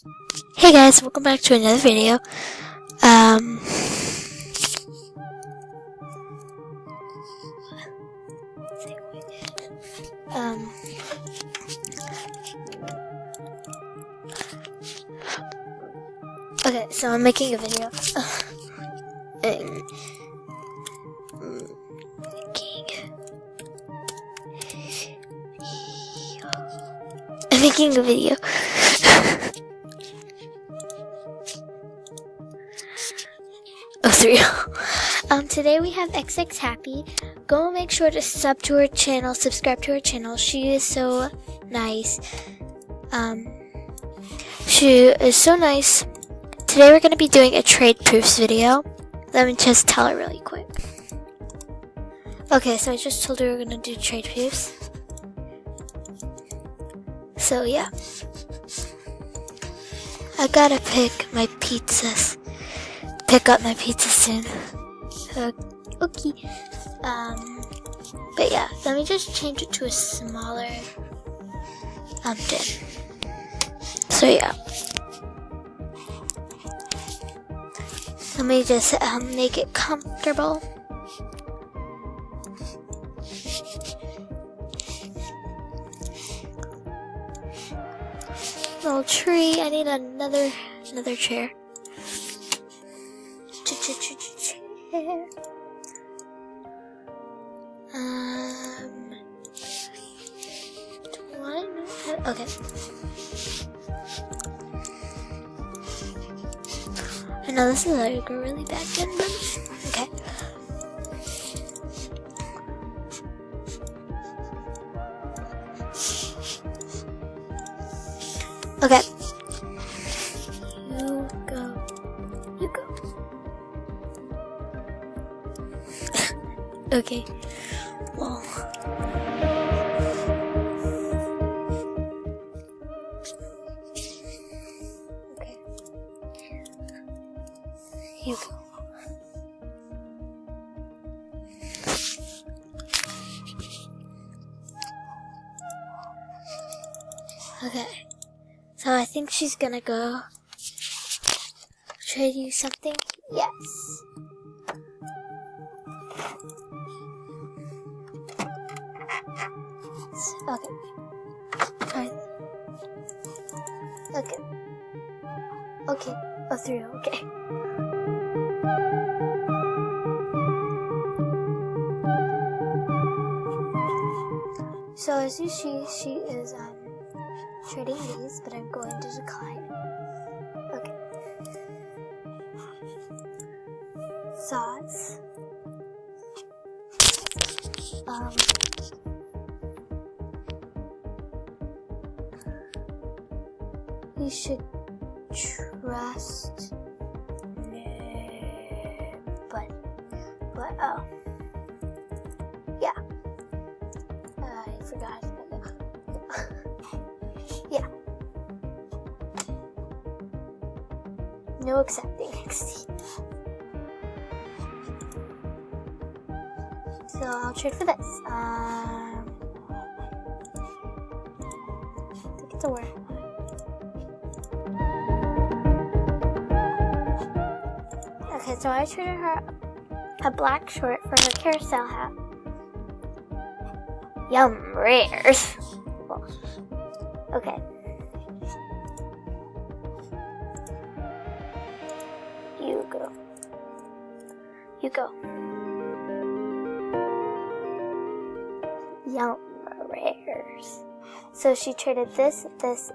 Hey guys, welcome back to another video. Okay, so I'm making a video. I'm making a video. Today we have XX Happy. Go make sure to subscribe to her channel. She is so nice. She is so nice. Today we're going to be doing a trade proofs video. Let me just tell her really quick. Okay, so I just told her we're going to do trade proofs. So yeah. I gotta pick my pizzas. Pick up my pizza soon. Okay. But yeah, let me just change it to a smaller tin. So yeah. Let me just make it comfortable. Little tree. I need another chair. Chair. Do I know how? Okay. I know this is like a really bad gun, but okay. Okay. You go. Okay. Well. Okay. You go. Okay. So I think she's gonna go trade you something. Yes. Okay. Try. Okay. Okay. Oh, through. Okay. So as you see, she is trading these, but I'm going to decline. Okay. Sauce. You should trust. But oh. Yeah. I forgot. Yeah. No accepting XD. So I'll trade for this. I think it's a word. Okay, so I traded her a black short for her carousel hat. Yum, rares. Okay. You go. Yum, rares. So she traded this, and this.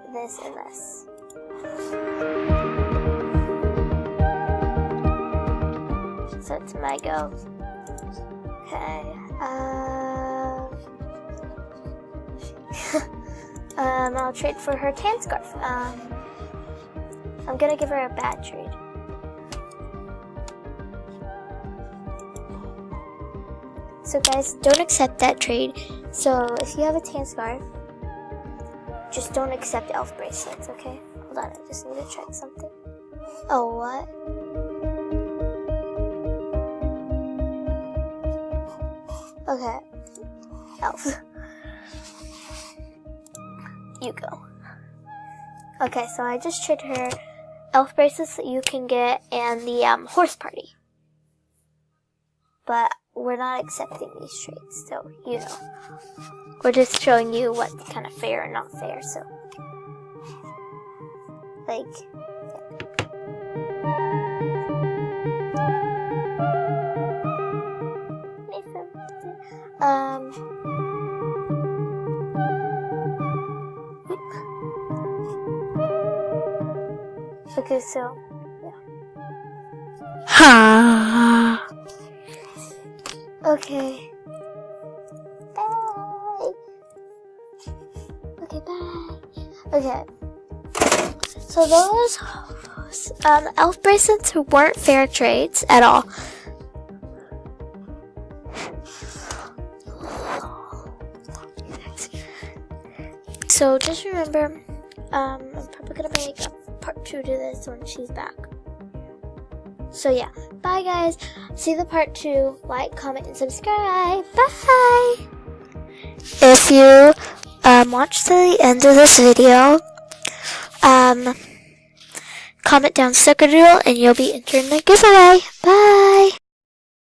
So it's my go. Okay. I'll trade for her tan scarf. I'm gonna give her a bad trade. So guys, don't accept that trade. So if you have a tan scarf, just don't accept elf bracelets, okay? Hold on, I just need to check something. Oh, what? Okay. Elf. You go. Okay, so I just traded her elf bracelets that you can get and the horse party. But we're not accepting these trades, so you know. We're just showing you what's kind of fair and not fair, so. Like, okay, so, yeah. Ha. Okay. Bye. Okay, bye. Okay. So those elf bracelets weren't fair trades at all. So just remember, I'm probably gonna make a part 2 to this when she's back. So yeah, bye guys. See the part 2. Like, comment, and subscribe. Bye. If you watch to the end of this video, comment down Snickerdoodle and you'll be entering the giveaway. Bye.